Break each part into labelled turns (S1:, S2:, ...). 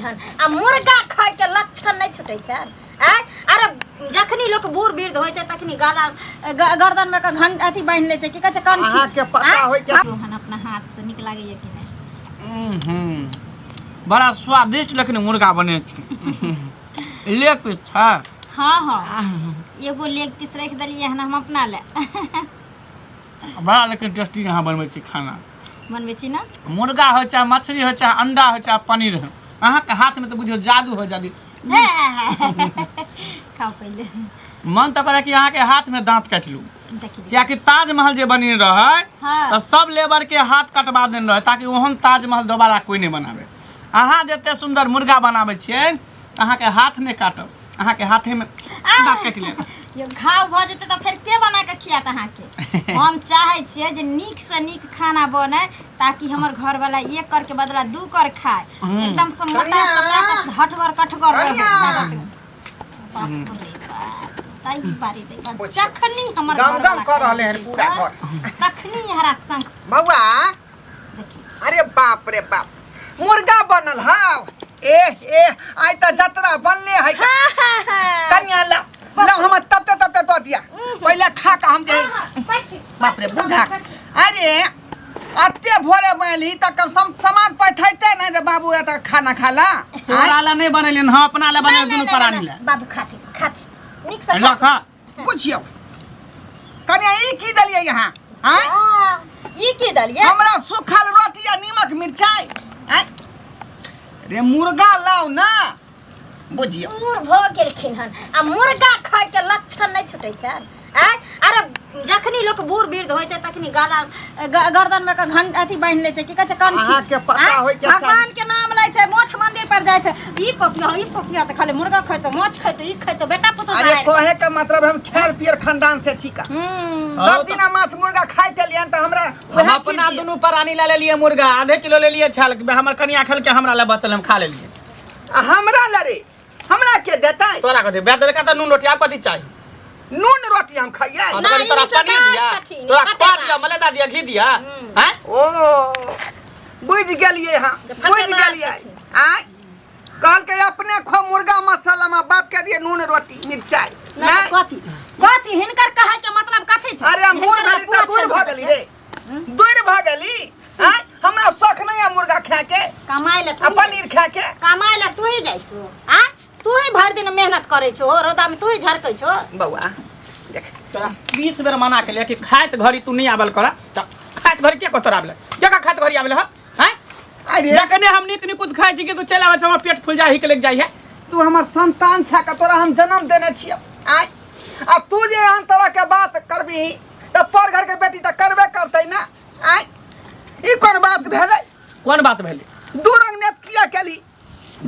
S1: खिनहन आ मुर्गा खाय के लक्षण नहीं छुटे छन। अरे जखनी लोग बूढ़ वृद्ध होय छै तखनी गाला गर्दन में का घंट अथी बांध ले छै की कहै छै कान
S2: अहाँ के पता होय के
S1: हम अपना हाथ से नीक लागे ये कि
S3: नहीं। बड़ा स्वादिष्ट लेकिन मुर्गा बने लेग पीस था।
S1: हां हां एगो लेग पीस रख दलिए हन हम अपना ले
S3: बड़ा लेकिन टेस्टी यहाँ बनबै छी खाना
S1: बनबै छी ना।
S3: मुर्गा हो चाहे मछली हो चाहे अंडा हो चाहे पनीर हो अहाँ के हाथ में तो बुझियो जादू हो जादी।
S1: खाओ पहले
S3: मन तो करे कि अहाँ के हाथ में दांत काट लू क्या कि ताजमहल जे बनी रहे तो सब लेबर के हाथ कटवा देने रहे ताकि ओहन ताजमहल दोबारा कोई नहीं बनावे। अहाँ जते सुंदर मुर्गा बनावे छियै अहाँ के हाथ नहीं काटब अहाँ के हाथे में दांत काट लेब।
S1: ये घाव भ जेते तो फिर के बना के खियात अहाँ के। हम चाहे छियै जे नीक से नीक खाना बने ताकि हमर घर वाला एक कर के बदला दू कर खाए एकदम से मोटा मोटा हटगर कठगर रहे। ताई बारी दे चखनी हमर
S2: गम गम कर रहले हैं पूरा घर
S1: तखनी हरा संग
S2: बउआ। अरे बाप रे बाप मुर्गा बनल हाव ए ए आई त जतरा बनले है कन्या ला हम तब तो दिया पहले खा का हम दे बाप रे बुझा। अरे अत्ते भोरे बनली त कम सामान पैठैते नै रे बाबू एत खाना खाला
S3: तोरा ला नहीं बनेलिन हम अपना ला बनेल दुनु प्राणी ला।
S1: बाबू खाते नीक से
S3: ला खा
S2: पूछियो कन्या ई की दलिए यहाँ हैं
S1: ई की दलिए
S2: हमरा सुखल रोटी आ नीमक मिर्चाई हैं रे मुर्गा लाओ ना बुझियो
S1: मुर भ गेलखिन हन आ मुर्गा खाय के लक्षण नहीं छुटे छन। अरे जखनी लोग बूढ़ वृद्ध होय छै तखनी गाला गर्दन में का घंट अथी बांध ले छै की कहै छै कान
S2: अहाँ के पता होय के
S1: भगवान के नाम ले छै मोठ मंदिर पर जाय छै ई पपिया से खाली मुर्गा खाय तो माछ खाय तो ई खाय तो बेटा पुतो
S2: अरे कोहे का मतलब हम खेर पियर खानदान से छी का सब दिन माछ मुर्गा खाय के लिए त हमरा
S3: हम अपना दुनु प्राणी ला ले लिए मुर्गा आधे किलो ले लिए छाल हमर कनिया खल के हमरा ला बचल हम खा ले लिए।
S2: हमरा लरे हमरा के देता
S3: तोरा कथि बेदल का त नून रोटी आप कथि चाहिए
S2: नून रोटी हम खाइए
S3: तोरा पनीर दिया तोरा खा दिया मलेदा दिया घी दिया हैं
S2: ओ बुझ गेलिए हां बुझ गेलिए आय कहल के अपने खो मुर्गा मसाला में बाप के दिए नून रोटी मिर्चाई
S1: नहीं कथि हिनकर कहे के मतलब कथि छै।
S2: अरे मूर भेली त दूर भ गेली रे दूर भ गेली हैं हमरा शौक नहीं है मुर्गा खाए के
S1: कमाई ले
S2: पनीर खाए के
S1: कमाई ले तू ही जाय छो आ तू ही भर दिन मेहनत करे छो रोदा में तू ही झरकै छो
S2: बउआ देख
S3: तोरा 20 बेर मना के ले कि खाइत घड़ी तू नहीं आबल करा खाइत घड़ी के को तोरा आबले के का खाइत घड़ी आबले हैं
S2: अरे
S3: जखने हम निक निकुत खाइ छी कि तू चल आवे हमर पेट फूल जाहि के लग जाई है।
S2: तू हमर संतान छ का तोरा हम जन्म देने छियो आय आ तू जे अन तरह के बात करबी त पर घर के बेटी त करबे करतै ना आय ई कोन बात भेलै
S3: कौन बात भेलै
S2: दू रंग नेत किया केली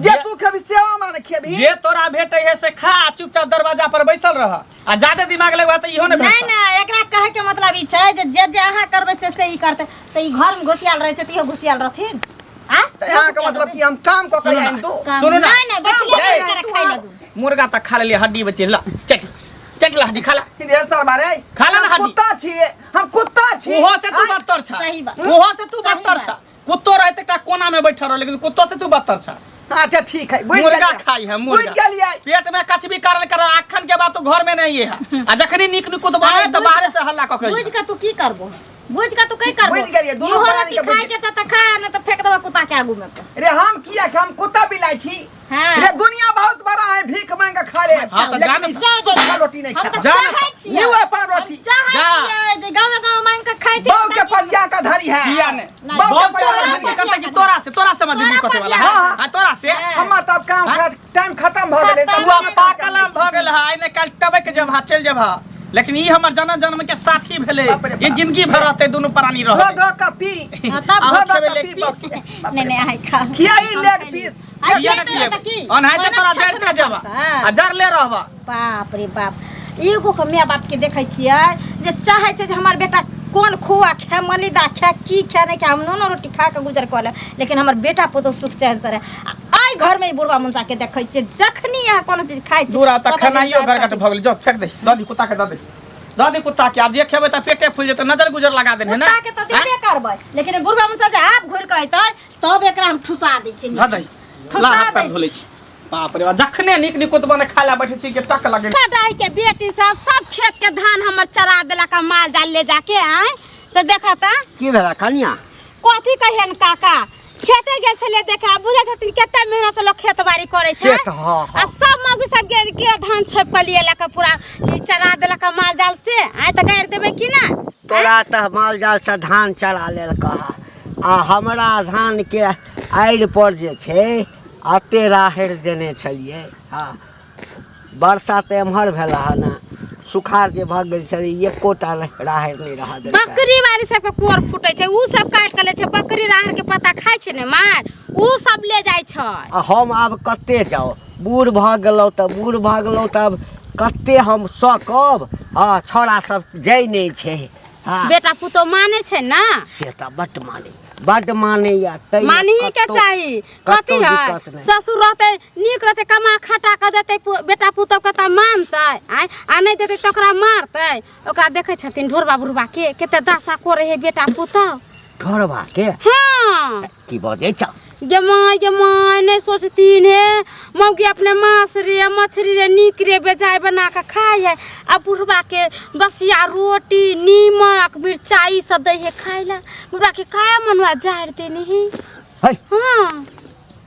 S2: जे तू कभी सेवा माने खेबी
S3: जे तोरा भेटै है से खा चुपचाप दरवाजा पर बैसल रह आ ज्यादा दिमाग लगवा त इहो ने
S1: नहीं ना एकरा कहे के मतलब ई छै जे अहाँ करबै से ई करतै त ई घर में घुसियाल रहै छै त इहो घुसियाल रहथिन आ
S2: यहाँ का मतलब कि हम काम को कहिए दू
S3: सुनो ना
S1: नहीं बचले करे खाइ ले दू
S3: मुर्गा त खा ले हड्डी बचे ला चट ला हड्डी खाला
S2: कि रे सर मारे
S3: खाला ना हड्डी
S2: कुत्ता छिए हम कुत्ता छी
S3: ओहो से तू बदतर छ
S1: सही बात
S3: ओहो से तू बदतर छ कुत्तो रहते का कोना में बैठल रह लेकिन कुत्तो से तू बदतर छ।
S2: अच्छा ठीक है
S3: मुर्गा खाई है मुर्गा
S2: बुझ गेलिए
S3: पेट में कछ भी कारण कर आखन के बात तो घर में नहीं है आ जखनी निक निकुत बने त बाहर से हल्ला क
S1: बुझ का तू की करबो बुझ का तू कई करबो
S2: बुझ गेलिए दोनों प्राणी के
S1: खाए के त खा न त फेंक देबो कुत्ता के आगू में
S2: रे हम किया कि हम कुत्ता बिलाई छी
S1: हां
S2: रे दुनिया बहुत बड़ा है भीख मांग खा ले
S3: हाँ, तो जान-
S2: लेकिन रोटी नहीं
S1: हम
S2: खाता
S1: त
S3: जा।
S1: चाहै छियै
S2: ये अपन रोटी
S3: जा।
S1: जे गांव मांग के खाइ थे
S2: बाप के पलिया का धरी है
S3: पिया ने
S1: नहीं,
S3: बहुत
S2: बहुत
S3: सारा
S2: बड़ा
S3: जिंदगी करते कि तोरा से मत जिंदगी कटे वाला है
S2: हाँ।
S3: हां तोरा से
S2: हम तब काम टाइम खत्म भ गेलै
S3: तू अब पाकल भ गेल है ने काल टबे के जब चल जब लेकिन ई हमर जन्म के साथी भेले ये जिंदगी भर रहते दोनों प्राणी
S2: दो
S3: रहते
S2: दो का पी
S1: तब
S2: दो
S3: खेबे
S2: का
S3: लेग
S2: पी
S3: पीस।
S2: बस
S1: नहीं आई खा
S2: किया ही लेग पीस
S3: ये न किए अनहाइते तोरा जड़ के जबा आ जड़ ले रहबा
S1: बाप रे बाप एगो के माय बाप के देखै छियै जे चाहै छै जे हमर बेटा कोन खुआ खाए मलिदा खाए की खाए नहीं खाए हम नोनो रोटी खा के गुजर कऽ ले लेकिन हमर बेटा पुतौ सुख चैन से रहे आई घर में बुढ़वा मुंसा के देखै छियै जखनी यहाँ कोनो चीज खाइ छै
S3: दूरा त खनाइयो घर का भ गेल जो फेंक दे दादी कुत्ता के दादी कुत्ता के आब जे खेबे त पेटे फूल जेते नजर गुजर लगा देने ना
S1: कुत्ता के त देबे करबै लेकिन बुढ़वा मुंसा जे आप घुर के अइतै तब एकरा हम ठुसा दै छियै
S3: ध दई ला हाथ पैर धो लै छी बाप रे बा जखने नीक नीक बने खाए ला बैठे छी के टक लगे
S1: पटाई के बेटी सब खेत के धान हमर चरा देला का माल जाल ले जाके आए से देखा ता
S2: की भेला कनिया
S1: कथी कहियन काका खेते गेल छले देखा बुझा छथिन केते मेहनत से लोग खेतबाड़ी करे छै आ सब मगु सब के धान छप के लिए लका पूरा ई चरा देला का माल जाल से आए त गाड़ देबे कि ना
S4: तोरा त माल जाल से धान चरा लेल कहा आ हमरा धान के आइर पर जे छै अते राहड़ देने छलिए हाँ वर्षा त एम्हर भेला है ना सुखार जे भग गेल छलै एकोटा राहड़ नहीं रहा दे
S1: बकरी वाली सब के कोर फुटे छै उ सब काट के ले छै बकरी राहड़ के पत्ता खाय छै ने मार उ सब ले जाय छै
S4: आ हम आब कते जाओ बूढ़ भ गेलौ तब कते हम सकब हाँ छोरा सब जाय नहीं छै हाँ
S1: बेटा पुतो माने छै ना
S4: से त बड माने या तै
S1: मानी के चाही कथी है ससुर रहते नीक रहते कमा खटा के देते बेटा पुतो के त मानते आ नहीं देते तकरा मारते ओकरा देखे छथिन ढोरबा बुढ़बा के केते दशा करे है बेटा पुतो
S4: ढोरबा के
S1: हां
S4: की बजे छ
S1: जमाई नहीं सोचतीन है मौगी अपने मांस रे मछली रे नीक रे बेजाय बना के खाए है अब बुढ़बा के बसिया रोटी नीमक मिर्चाई सब दे है खाए ला बुढ़बा के काया मनवा जार देनी है हां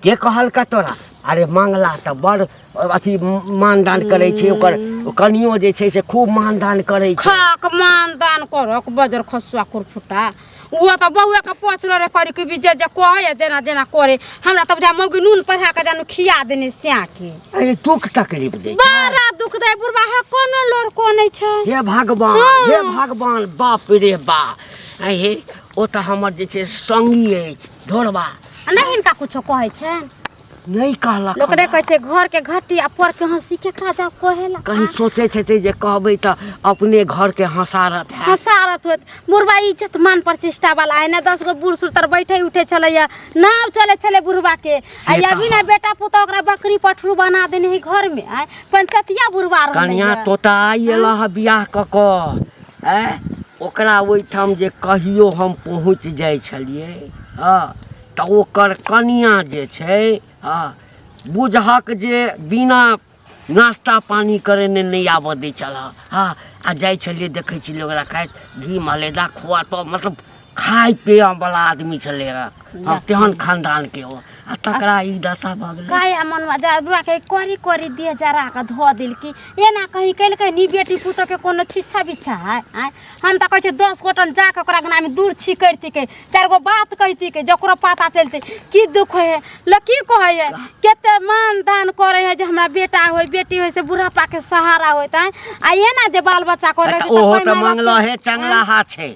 S4: के कहल का तोरा अरे मंगला त बड़ अथी मानदान करे छै ओकर कनियो जे छै से खूब मानदान करे छै
S1: खाक मानदान करक बजर खसुआ कुरफुटा वो त बहुए का पचल रे करी के जे कहे जेना जेना करे हमरा त बुझा मौगी नून पढ़ा के जानू खिया देने स्या के
S4: अरे दुख तकलीफ दे
S1: बड़ा दुख दे बुढ़बा है कोनो लोर कोने छै
S4: हे भगवान बाप रे बा हे ओ त हमर जे छै संगी अछि ढोरबा
S1: नहीं इनका कुछो कहे छै
S4: नहीं कहलक
S1: लोग रे कहै छै घर के घटी आ पर के हंसी के राजा कहेला
S4: कहीं सोचे छै जे कहबै त अपने घर के हंसारत है
S1: हंसारत होत बुढ़बा इज्जत मान प्रतिष्ठा वाला है ना 10 गो बूढ़ सुतर बैठे उठे चले या नाव चले चले बुढ़बा के आ अभी ना बेटा पुतो ओकरा बकरी पठरू बना देने है घर में आ पंचतिया बुढ़बा रह
S4: कन्या तोता आइला ह बियाह क ओकरा ओइ ठाम जे कहियो हम पहुँच जाय छलिए हां त ओकर कन्या जे छै हाँ बुझहक जे बिना नाश्ता पानी करे ने नहीं आब दै चल हाँ आ जाय छलिए देखे छलिए ओकरा खाए घी मलेदा खुआ तो मतलब खाए पिए वाला आदमी छले हाँ तेहन खानदान के हो आ तकरा ई दशा भ गेलै
S1: काय मनवा जा बुढ़ा के कोरी दे जरा के धो दिल की एना कहीं कैल के नी बेटी पुतो के कोनो छिछा बिछा है हम त कहै छै 10 गोटन जा के ओकरा गना में दूर छिकरती के 4 गो बात कहती के जकरो पता चलते की दुख है लकी कहे है केते मान दान करे है जे हमरा बेटा होय बेटी होय से बुढ़ापा के सहारा होत है आ एना जे बाल बच्चा करे छै
S4: ओहो त मंगला है चंगला हा छै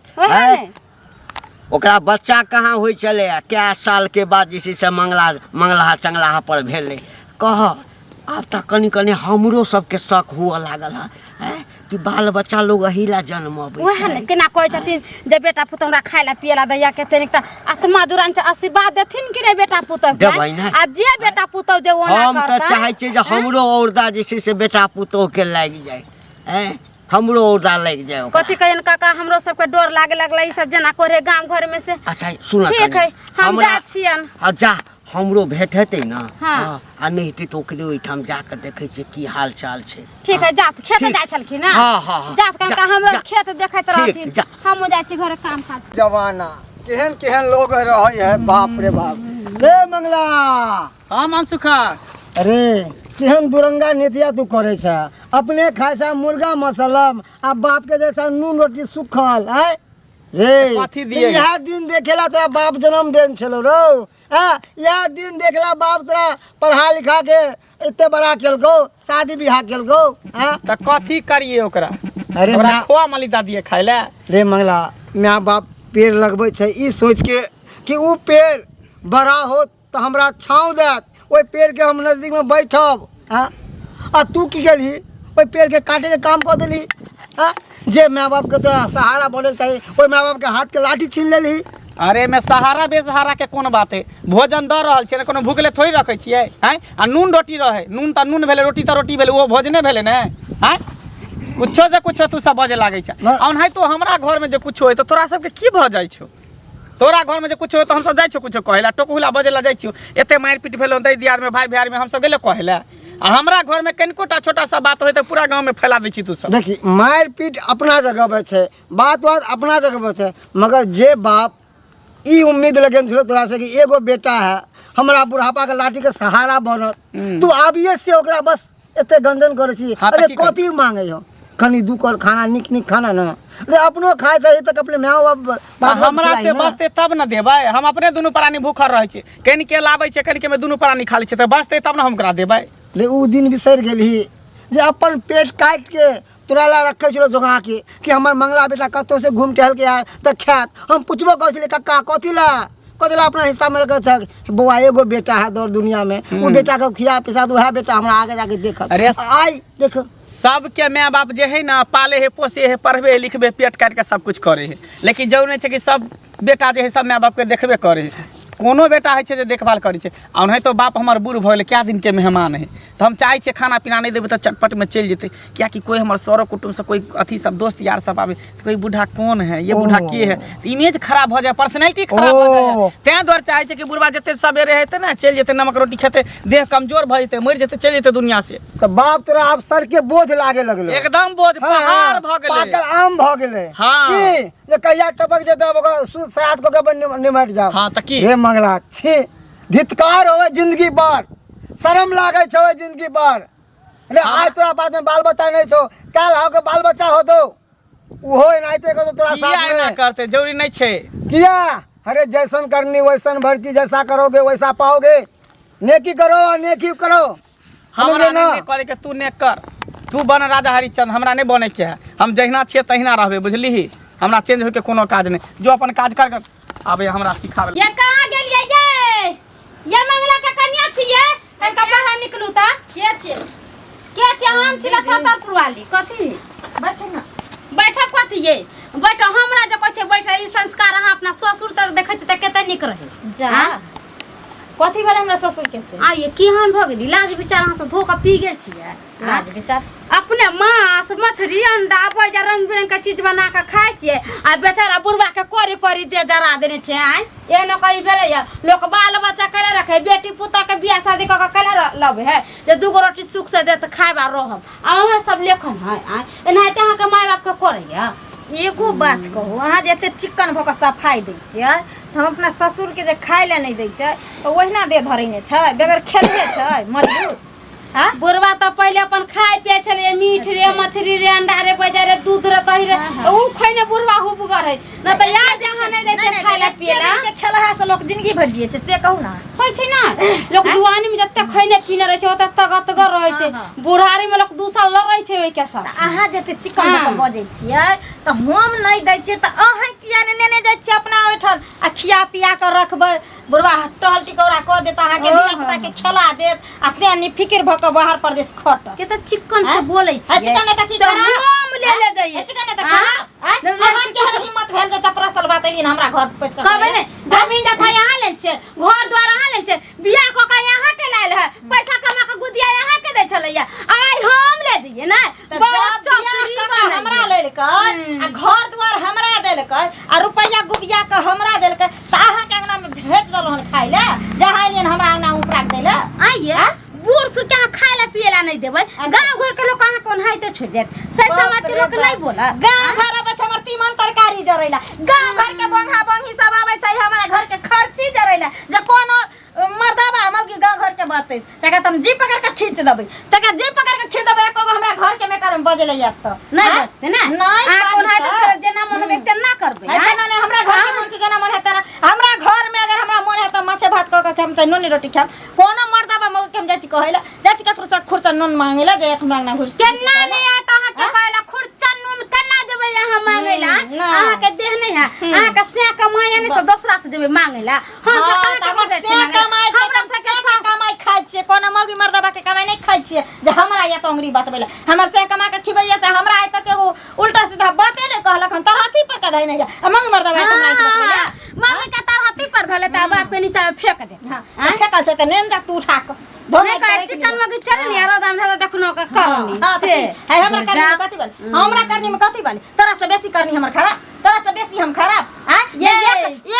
S4: ओकरा बच्चा कहाँ होय चले क्या साल के बाद जैसे से मंगला चंगला पर भेले कह अब तक कनी हमरो सबके शक हुआ लागल है कि बाल बच्चा लोग अहिला जन्म
S1: ओहे केना कहै छथिन जे बेटा पुतो हमरा खाइला पियला दैया केते निक त आत्मा दुरान से आशीर्वाद देथिन कि रे बेटा पुतो आ जे बेटा पुतो जे ओना
S4: हम त चाहै छी जे हमरो औरदा जैसे से बेटा पुतो के लाग जाए हैं हमरो औरदा लग जाए
S1: कथि कहन काका हमरो सब के डर लागे लगलै सब जना करे गांव घर में से
S4: अच्छा सुन
S1: ठीक है हम जा छियन
S4: जा हमरो भेट हेतै ना हां आ नहीं हेतै तो ओकरे ओइ ठाम जा के देखै छै की हाल चाल छै
S1: ठीक है जा खेत जाय छलखिन ना
S4: हां
S1: जा कनका हमरो खेत देखैत रहथिन हम जाय छी घर काम काज
S2: जवाना केहन लोग रहै है बाप रे बाप रे मंगला
S3: हां मनसुखा
S2: अरे केहन दुरंगा नीतिया तू करे छ अपने खाए छ मुर्गा मसलम आ बाप के जैसा नून रोटी सुखल है रे यह दिन देखेला तो बाप जन्म देन छलो रो यह दिन देखला बाप तोरा पढ़ा लिखा के इतने बड़ा केलको शादी बियाह केलको
S3: त कथी करिए ओकरा
S2: अरे
S3: हमरा खोआ मलिदा दिए खाइला
S2: रे मंगला माँ बाप पेड़ लगबै छै ई सोच के कि उ पेड़ बड़ा हो तो हमरा छाँव देत ओइ पेड़ के हम नजदीक में बैठब आ तू की केली ओइ पेड़ के काटे के काम कर देली जे माँ बाप के तोरा सहारा बने चाहिए ओइ माँ बाप के हाथ के लाठी छीन लेली
S3: अरे मैं सहारा बेसहारा के कोन बात है भोजन द रहल छै कोनो भूखले थोड़ी रखै छियै हैं आ नून रोटी रहे नून त नून भेले रोटी त रोटी भेले वो भोजने भेले ने हैं कुछो से कुछो तू सब बजे लागे छ औन है तो हमरा घर में जे कुछो है तो तोरा सब के की भ जाय छौ तोरा घर में जे कुछ हो तो हम सब जाइ छो कुछ कहेला टोकुला बजेला जाइ छियो एते मार पीट भेलो दई दियार में भाई बिहार में हम सब गेले कहेला आ हमरा घर में कनिकोटा छोटा सा बात होय तो पूरा गांव में फैला दै छी तू सब।
S5: देखी मार पीट अपना जगह पे छे, बात अपना जगह पे छे, मगर जे बाप ई उम्मीद लगन छलो तोरा से कि एगो बेटा है हमरा बुढ़ापा के लाठी के सहारा बनत, तू आबिए से ओकरा बस एते गंजन करे छी। अरे कथी मांगे हो कनी दू कर खाना निक खाना ना अरे अपनो खाए जाए तक अपने माँ बाप
S3: हमरा से बचते तब न देबै हम अपने दुनू प्राणी भूखल रहै छी कनि के लाबै छै कनि के में दुनू प्राणी खा लै छै त बचते तब न हम ओकरा देबै।
S5: ले उ दिन बिसर गेली जे अपन पेट काट के तोरा ला रखे छलो जोगा के कि हमर मंगला बेटा कतो से घूम टहल के आए त खात हम पुछबो कहै छले कक्का कथी ला अपना हिस्सा में रखे था बउआ एगो बेटा है दौड़ दुनिया में वो बेटा को खिया पिसा वह बेटा हमरा आगे जाके देखत।
S3: अरे
S5: आई देख
S3: सबके माय बाप जे है ना पाले है पोसे है पढ़बे लिखबे पेट काट के सब कुछ करे है लेकिन जरूर नहीं है कि सब बेटा जे है सब माय बाप के देखबे करे है कोनो बेटा है जे देखभाल करे छै और नहीं तो बाप हमार बूढ़ भइले क्या दिन के मेहमान है तो हम चाहे खाना पीना नहीं देवे तो चटपट में चल जेते क्या कि कोई हमारे सौरो कुटुम्ब से कोई अथी सब दोस्त यार सब आवे तो कोई बूढ़ा कौन है ये बूढ़ा के है इमेज खराब हो जाए पर्सनैलिटी खराब हो जाए तें द्वार चाहे कि बुढ़वा जते सबेरे हेते ना चल जेते नमक रोटी खेते देह कमजोर भ जेते मर जेते चल जेते दुनिया से
S5: तो बाप तोरा अब सर के बोझ लागे लगलो
S3: एकदम बोझ पहाड़ भ गेले
S5: पाकल आम भ गेले।
S3: हां
S5: की जे कहिया टपक जेते अब सुध श्राद्ध को के निमट जाओ।
S3: हां त की
S5: हे मंगला छी धिक्कार होवे जिंदगी भर शर्म लागे छो जिंदगी भर। अरे आज तोरा पास में बाल बच्चा नहीं छो काल हो के बाल बच्चा हो दो उहो एनाइते को तोरा साथ में
S3: ना करते जरूरी नहीं छे
S5: किया। अरे जैसन करनी वैसन भर्ती जैसा करोगे वैसा पाओगे नेकी करो नेकी करो
S3: हमरा नहीं करे के तू ने कर तू बन राजा हरिचंद हमरा नहीं बने के है हम जहिना छिए तहिना रहबे बुझलिही हमरा चेंज होय के कोनो काज नहीं जो अपन काज कर आबे हमरा सिखावे।
S6: ये कहां गेलिए ये मंगला के कन्या छिए कनका बाहर निकलू त के छे हम छिला छतरपुर वाली कथी बैठे ना बैठब कथी ये बैठ हमरा जे कहै छै बैठ ई संस्कार अहाँ अपना ससुर तर देखैत त कते निक रहे
S1: जा कथी भेल हमरा ससुर के से
S6: आ ये केहन भ गेली लाज विचार अहाँ से धोका पी गेल छिए
S1: लाज विचार
S6: अपने मांस मछली अंडा भजा रंग बिरंग के चीज बना के खाय छिए आ बेचारा बुढ़वा के कोरी कोरी दे जरा देने छै आय ए न कहि भेले या लोक बाल बच्चा करे रखे बेटी पुता के बियाह शादी क के करे लबे है जे दूगो रोटी सुख से दे त खायबा रहब आ अहाँ सब लेखन है आय एनाहिते अहाँ के माय बाप के करैया।
S1: एगो बात कहू अहाँ जे एते चिक्कन भऽ कऽ सफाई दै छियै तऽ हम अपना ससुर के जे खाय ले नहीं दै छै तऽ ओहिना दे धरेने छै बेगर खेलने छै मजबूत। हां
S6: बुढ़वा तो पहले अपन खाय पिए छले मीठ रे मछली रे अंडा रे बजा रे दूध रे दही रे उ खइने बुढ़वा हुबगर है न त या जहां नहीं दै छै खाय ला पिए ला
S1: के छलहा से लोग जिंदगी भर जिए छै से कहू ना
S6: होय छै ना लोग जुवानी में जत्ते खइने पीने रहे छै ओते तगतगर रहे छै बुढ़ारी में लोग दूसरा लड़ै छै ओइ के साथ।
S1: अहाँ जते चिक्कन भऽ कऽ बजै छियै तऽ हम नहीं दै छियै तऽ अहाँ किया ने नेने जाइ छियै अपना ओठन आ खिया पिया के रखबै बुढ़वा टहल टिकौरा कऽ देत अहाँ के धिया पुता के खिला देत आ से नि फिकिर भऽ कऽ बाहर प्रदेश खट
S6: के त चिक्कन से बोलै छै
S1: चिक्कन त की करा
S6: हम ले जाइए
S1: चिक्कन त खा अहाँ के हिम्मत भेल जे चपरासल बात एलिन हमरा घर पैसा
S6: कहबे ने जमीन जथा यहाँ ले छै घर द्वार यहाँ ले छै बियाह क के यहाँ के लायल है पैसा कमा के गुदिया यहाँ के दै छलैया आइ हम ले जइए ना बहुत चौकरी बन
S1: हमरा लेलकै आ घर द्वार हमरा देलकै आ रुपैया गुबिया के हमरा देलकै त अहाँ के अंगना में भेज दलहन खाइ ले जहाँ एलियन हमरा अंगना उपरा के दै ले
S6: आइए बूढ़ सुटा खाय ला पिए ला नहीं देबै गांव घर के लोग कहां कोन हाइते छोड़ देत सही समाज के लोग नहीं बोला
S1: गांव घर में हमर तीमन तरकारी जरैला गांव घर के बंघा बंघी सब आबै छै हमरा घर के खर्ची जरैला जे कोनो मर्दाबा हम के गांव घर के बात तका तुम जी पकड़ के खींच देबै तका जी पकड़ के खींच देबै एको हमरा घर के मैटर में बजेले यार त
S6: नहीं बचते ना
S1: नहीं
S6: आ कोन हाइते छोड़ जेना मन देखते ना करबै
S1: है ना हमरा घर में मन जेना मन हेता हमरा घर में अगर हमरा मन हेता माछे भात क के हम चाहे नोनी रोटी खाम कोनो मर्दाबा मौ के हम जाची कहैला जाची ककरो से खुरचा नून मांगेला जे हमरा ना घुस
S6: केना नहीं आता अहाँ के कहला खुरचा नून केना देबै यहाँ मांगैला अहाँ के देह नहीं है अहाँ के से कमाया नहीं से दूसरा से देबै मांगैला हम सब कहां के से हमरा से के
S1: कमाई खाइ छिए कोनो मौगी मर्दाबा के कमाई नहीं खाइ छिए जे हमरा या तंगरी बतबैला हमर से कमा के खिबैया से हमरा आइ तक एगो उल्टा सीधा बाते नहीं कहलक हम तरहती पर कधै नहीं जा मौगी मर्दाबा हमरा बतबैला
S6: मम्मी का तरहती पर धोले त बाप के नीचा में फेंक दे
S1: हां फेकल से त नेन जा तू उठा के
S6: धोने का चिकन में चल नहीं यार दाम था देखनो का करनी से
S1: है हमरा करनी में कथी बानी हमरा करनी में कथी बानी तोरा से बेसी करनी हमर खराब तोरा से बेसी हम खराब हां ये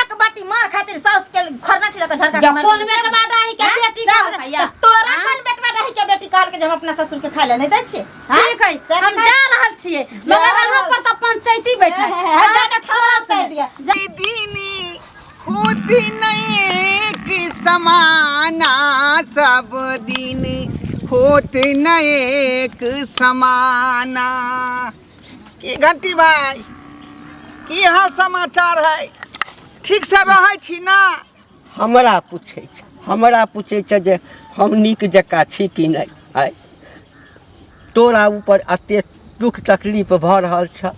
S1: एक बाटी मार खातिर सास के खरना ठिला के झरका मार
S6: कौन बेटवा डाही के बेटी का भैया
S1: तोरा कौन बेटवा डाही के बेटी काल के हम अपना ससुर के खाय ले नहीं दै छी
S6: ठीक है हम जा रहल छिए मगर हम पर त पंचायती बैठा
S1: जाके छोड़ा उतार दिया
S2: दीनी होती नहीं कि समाना सब दिन होते न एक समाना की घंटी भाई की हाल समाचार है ठीक से रहै छी ना
S4: हमरा पूछे छै जे हम नीक जकाँ छी कि नहीं आय तोरा ऊपर एते दुख तकलीफ भऽ रहल छ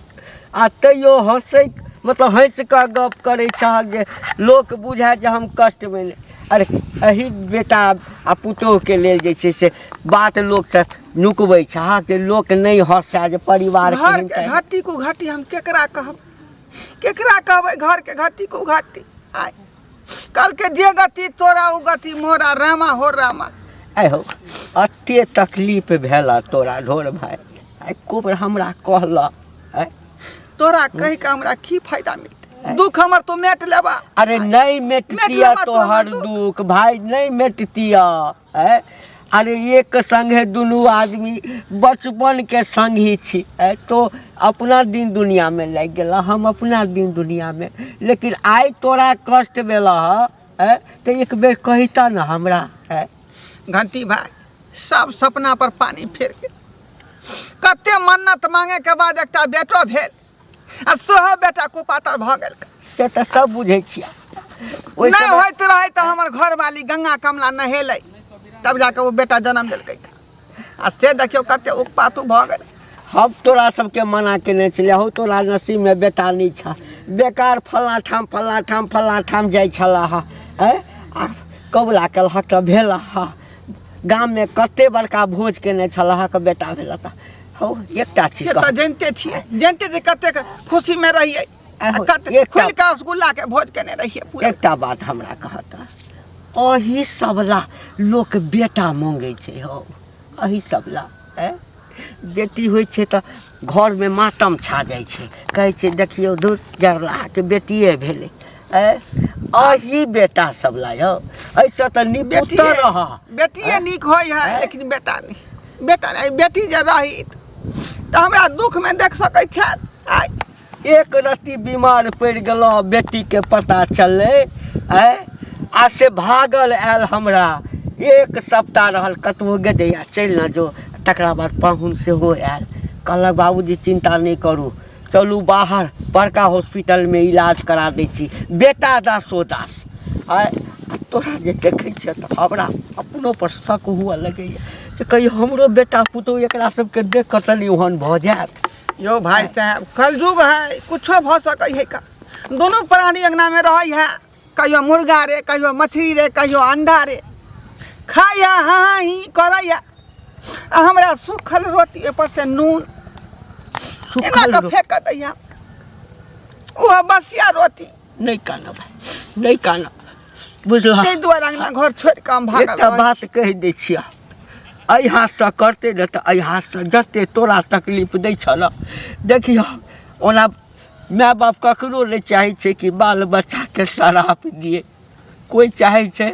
S4: आ तैयो हंसै मतलब हंस कऽ गप करै छह जे लोक बुझाय जे हम कष्ट में अरे एही बेटा आ पुतोह के लेल जे छै से बात लोक से नुकबै छह जे लोक नहीं हंसा जे परिवार
S2: घर के घाटी को घाटी हम केकरा कहबै घर के घाटी को घाटी आय कल के जे गति तोरा उ गति मोरा रामा हो रामा
S4: आहो अते तकलीफ भेला तोरा ढोर भाई आइ कोबर हमरा कहला
S2: तोरा कहि के हमरा की फायदा मिलते दुख हमर तो मेट लेबा
S4: अरे नहीं मेटतिया तोहर दुख भाई नहीं मेटतिया है अरे एक संगे दुनू आदमी बचपन के संग ही छी तो अपना दिन दुनिया में लग गेला हम अपना दिन दुनिया में लेकिन आइ तोरा कष्ट भेला है तो एक बेर कहिता ना हमरा है
S2: घंटी भाई सब सपना पर पानी फेर के कते मन्नत मांगे के बाद एकटा बेटो भेल आ सोह बेटा को पातर भ गेल
S4: से तो सब बुझे छिया
S2: नहीं होइत रहे तो हमर घर वाली गंगा कमला नहेलै तब जाके वो बेटा जन्म देलकै आ से देखियो कते उपपातू भ गेल
S4: हम तोरा सबके मना केने छलिए हो तोरा नसीब में बेटा नहीं छ बेकार फला ठाम जाइ छला है आ कबला कलह त भेला हा गाम में कते बड़का भोज केने छला के बेटा भेला त हो एकटा चीज
S2: त जानते छिए जानते जे कते खुशी में रहिए कते खुल के रसगुल्ला के भोज केने रहिए पूरा
S4: एकटा बात हमरा कहता अही सबला लोक बेटा मांगे छै हो अही सबला है बेटी होइ छै त घर में मातम छा जाइ छै कहै छै देखियो दूर जरला के बेटिए भेले अही बेटा सबला हो ऐसा त निपुत रह
S2: बेटिए नीक होय है लेकिन बेटा नहीं बेटी जे रही त हमरा दुख में देख सकै छै आइ
S4: एक रत्ती बीमार पड़ गेलो बेटी के पता चलले आज से भागल आयल हमरा एक सप्ताह रहल कतबो गेदैया चल न जो तकरा बाद पाहुन से हो आयल कहलक बाबूजी चिंता नहीं करू चलू बाहर बड़का हॉस्पिटल में इलाज करा दै छी बेटा दासोदास तोरा जे देखै छै त हमरा अपनो पर शक हुआ लगैया जे कहीं हमरो बेटा पुतोह एकरा सबके देख कऽ तनी ओहन भऽ जायत
S2: यो भाई साहब कलयुग है कुछो भ सकै है का दोनों प्राणी अंगना में रहै है कहियो मुर्गा रे कहियो मछली रे कहियो अंडा रे खाया हाँ ही करैया हमरा सूखल रोटी ऊपर से नून एना के फेंक दैया ओ बसिया रोटी
S4: नहीं काना भाई नहीं काना बुझला
S2: ते दुआरे अंगना घर छोड़ के हम भागल
S4: एकटा बात कहि दै छिया एहि हाथ से करते न त एहि हाथ से जते तोरा तकलीफ दै छल देखियो ओना माय बाप ककरो नहीं चाहे छै कि बाल बच्चा के शराप दिए कोई चाहे छै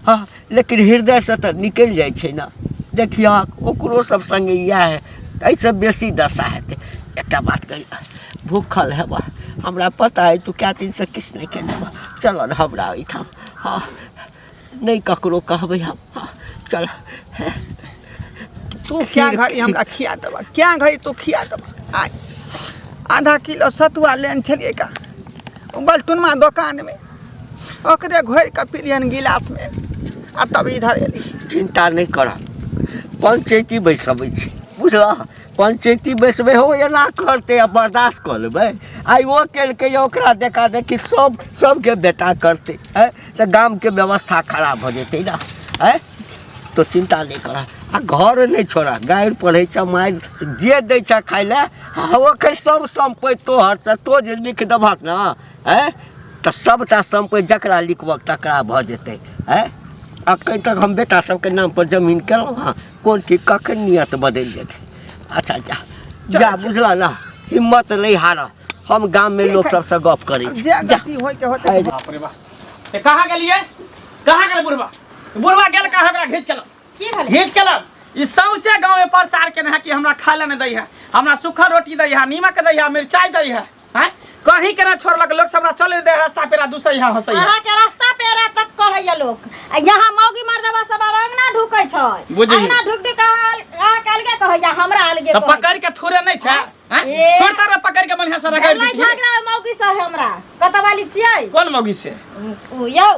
S4: हाँ लेकिन हृदय से तो निकल जाए छै ना देखियो ओकरो सब संगे इएह है ऐसे बेसी दशा हेतै एकटा बात कही भूखल हेबा हमरा पता है तू क्या दिन से किस नहीं केने बा चल न हमरा एठाम हाँ नहीं ककरो कहबै हम हाँ चल
S2: तू क्या घड़ी हमरा खिया देबा क्या घड़ी तू खिया देबा आइ आधा किलो सतुआ लेन छलिए का बल्टुनमा दुकान में ओकरे घोर के पिलियन गिलास में आ तब इधर एली
S4: चिंता नहीं कर पंचायती बैसबै छी बुझला पंचायती बैसबै हो एना करते आ बर्दाश्त कर लेबै आई वो केलकै ओकरा देखा देखी सबके बेटा करते है तो गाम के व्यवस्था खराब हो जेतै ना है तो चिंता नहीं कर आ घर नहीं छोड़ा गायर पढ़े छ मार जे दै छ खाइ ले ओकर सब संपत्ति तोहर से तो जे लिख देबहक ना है तो सबटा संपत्ति जकरा लिखबक तकरा भऽ जेतै हैं। अखन तक हम बेटा सबके नाम पर जमीन केलहुँ हाँ, कोन ठीक कखन नियत बदलि जेतै। अच्छा जा जा बुझल ना, हिम्मत नहीं हार, हम गाम में लोग सबसे गप करै छी।
S2: जे गति होय के होतै।
S3: बाप रे बाप, कहाँ गेलिए, कहाँ गेल बुढ़वा, बुढ़वा गेल कहाँ, हमरा घीच केलक,
S1: की भेलै
S3: घीच केलक। ई सौंसे गाँव में प्रचार केने है कि हमरा खाए ला नहीं दै है, हमरा सूखा रोटी दै है, नीमक दै है, मिर्चाई दै है, हैं कहीं के ना छोड़लक। लोग सब हमरा चले दे रास्ता पेरा दूसरे यहाँ हंसै है।
S1: अहाँ के रास्ता पेरा तक कहैया लोग, आ यहाँ मौगी मर्दबा सब आब अंगना ढुकै छै,
S3: बुझिए।
S1: अंगना ढुक ढुक अहाँ के अलगे कहैया, हमरा अलगे
S3: तो
S1: कहैया।
S3: पकड़ के थोड़े नहीं छै, हैं
S1: ए।
S3: छोड़ता रे पकड़ के बढ़िया से रगड़
S1: लड़ाई
S3: दी।
S1: झगड़ा मौगी से है हमरा, कतऽ वाली छियै?
S3: कौन मौगी से?
S1: उ यौ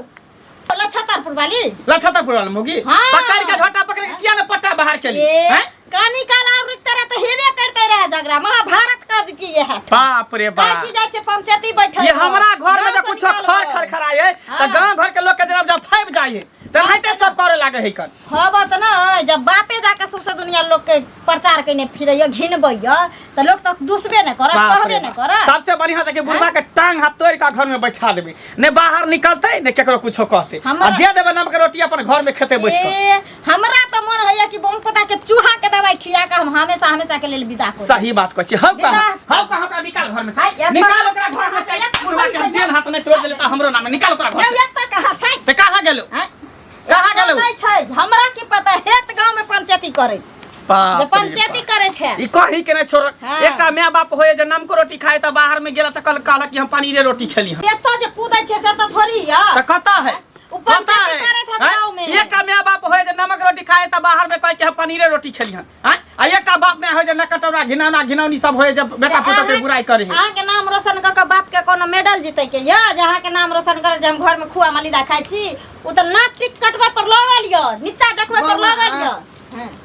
S1: लछतरपुर वाली।
S3: लछतरपुर वाला मौगी?
S1: हाँ।
S3: पकड़ के झोटा पकड़ के किया ना पट्टा बाहर के लिए,
S1: ए,
S3: हैं?
S1: कानी काला रुकते रहे तो हेबे करते रहे झगड़ा, महाभारत कर देती है।
S3: बाप रे बाप,
S1: की जाय छै पंचायती बैठल।
S3: ये हमरा घर में जब कुछ खर खराए तो गांव घर के लोग के जब फैब जाए तो हइते सब करे लागे है कर।
S1: हाँ बात ना, जब बापे जाके सौंसे दुनिया लोग के प्रचार करने फिरैया घिनबैया तो लोग तो दुसबे न करत, कहबे न करत।
S3: सबसे बढ़िया है कि बुढ़वा के टांग हाथ तोड़ के घर में बैठा देबे, ने बाहर निकलते ने केकरो कुछो कहते, आ जे देबे नमक रोटी अपन घर में खेते बैठ के।
S1: ए, हमरा तो मन है कि बम पता के चूहा के दवाई खिया के हम हमेशा हमेशा के लेल विदा कर।
S3: सही बात कहै छी। हौ का
S1: विदा-
S3: हमरा निकाल घर में से,
S1: हाय, ये
S3: निकाल
S1: तो-
S3: ओकरा घर में से। बुढ़वा के हम पेन हाथ नहीं तोड़ देले त हमरो नाम निकाल ओकरा घर
S1: यौ
S3: से।
S1: एत कहाँ छै?
S3: ते कहां गेलो,
S1: हैं?
S3: कहाँ गेलो?
S1: नहीं छै, हमरा की पता हेत गांव में पंचायती करे,
S3: बाप
S1: जे
S3: रे
S1: पंचायती
S3: बाप।
S1: करे थे।
S3: ई कहीं के नहीं छोड़।
S1: हाँ।
S3: एकटा माय बाप होए जे नमक रोटी खाए त बाहर में गेला त कल कहलक कि हम पनीरे रोटी खेली हम।
S1: एत जे कूदै छै से त थोड़ी या।
S3: त कता है,
S1: उ पंचायती करे थे
S3: हैं?
S1: गांव में।
S3: एकटा माय बाप होए जे नमक रोटी खाए त बाहर में कहे कि हम पनीरे रोटी खेली हम, हैं? आ एकटा बाप में होए जे नकटौरा घिनौना घिनौनी सब होए जे बेटा पुतो के बुराई करे है।
S1: अहाँ के नाम रोशन क के बाप के कोनो मेडल जीते के या, जहाँ के नाम रोशन करे जे हम घर में खुआ मलिदा खाइ छी, उ त नाटिक कटवा पर लगल य, नीचा देखबे पर लगल य।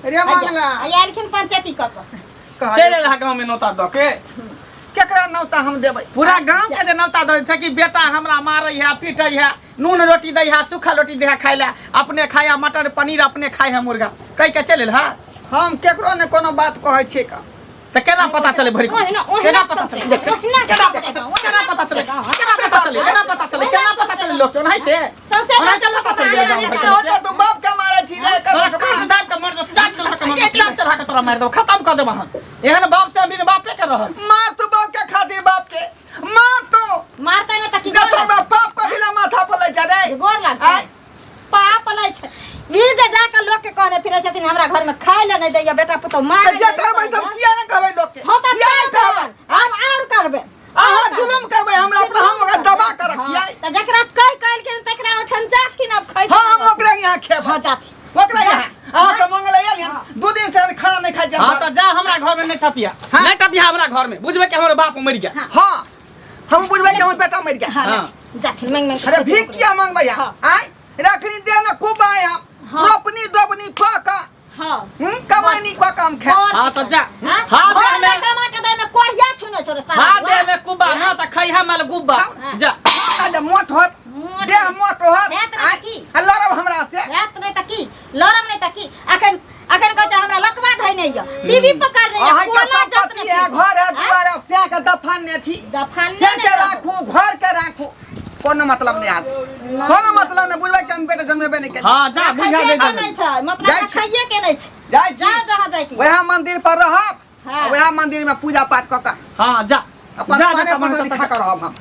S2: रे मंगला
S1: आ एलखिन पंचायती क के।
S3: चले रहा गांव में नौता द के,
S2: केकरा नौता हम देबै?
S3: पूरा गांव के जे नौता द छै कि बेटा हमरा मारै है, पीटै है, नून रोटी दै है, सूखा रोटी दे है खाय ला, अपने खाय है मटर पनीर, अपने खाय है मुर्गा, कह के चले हा।
S2: हम केकरो ने कोनो बात कहै छियै का।
S3: त केना पता चले भरी,
S1: ओहिना
S3: केना पता चले,
S1: ओहिना
S3: केना पता चले, केना पता चले, केना पता चले, केना पता चले, केना पता चले लोग के नहीं थे
S1: सबसे
S3: केना पता चले
S2: ये
S3: गांव
S2: इतना होता तो बाप के मारै छी रे,
S3: तोरा
S2: ककरो
S3: काट दाब के मार दो, चाट चढ़ा के मार, चाट चढ़ा के तोरा मार दो, खत्म कर दे वहां। एहन बाप से बिन बापे के रहल।
S2: मार तू बाप के खातिर बाप के मार तू।
S1: मारते न त की
S2: देखो बाप पाप को भिला माथा पर ले जा रे।
S1: गोर लागतै, पाप लै छै। ई जे जाके लोग के कहने फिरै छथिन हमरा घर में खाय ले नहीं दैया, बेटा पुतो मार
S2: जे करबै सब किया न कहबै लोग के?
S1: हो त
S2: किया न कहबै?
S1: हम और करबे।
S2: अहाँ जुलुम करबै हमरा पर, हम ओकरा दबा के रखियै।
S1: त जकरा कह के तकरा उठन जात कि न खै।
S2: हां हम ओकरा यहाँ खेब,
S1: हो जाती
S2: ओकरा यहाँ। अहाँ सब मंगल आयल दू दिन से खाना नहीं खाइ
S3: हां
S2: जा।
S3: त जा हमरा घर में नहीं टपिया,
S2: हाँ।
S3: नहीं टपिया हमरा घर में, बुझबे कि हमर बाप मर गया।
S2: हां हम बुझबै कि हमर बेटा मर गया।
S3: हां
S1: जाती मंग मंग।
S2: अरे भीख किया मांगबै हम? आय रखनी दे में खूब आए हम,
S1: हाँ।
S2: रोपनी डोबनी खा का
S1: हां
S2: कमानी का काम खा।
S3: हां त जा
S1: हां
S3: हां दे में,
S1: कमा के दे में कोरिया छुने छोरे सारा।
S3: हां दे में कुबा ना त खैहा मल गुब्बा जा।
S2: आजा मोट होत दे मोट होत।
S1: हेत न की?
S2: लड़ब हमरा से।
S1: रात नहीं त की, लरम नहीं त की, अखन अखन कह हमरा लकवा धइ नहीं या, टीवी पर कर नहीं या,
S2: अहाँ के
S1: कोना जत
S2: संपत्ति है, घर है, दुआर है, से के दफन ने थी।
S1: दफन
S2: से के राखू, घर के राखू, कोनो मतलब नहीं आज, कोनो मतलब नहीं। बुझबै कि हम बेटा जन्मेबे नहीं केलियै।
S3: हां जा बुझा दे जा।
S1: नहीं छै, मतलब
S2: जाइ छी।
S1: खाइए के नहीं छै।
S2: जाइ छी,
S1: जा जहाँ जाय की।
S2: वएह मंदिर पर रहब,
S1: हाँ।
S2: वएह मंदिर में पूजा पाठ क के
S3: हां जा
S2: अपन
S3: जा
S2: खाने
S3: जा
S2: पर खा कर रहब हम।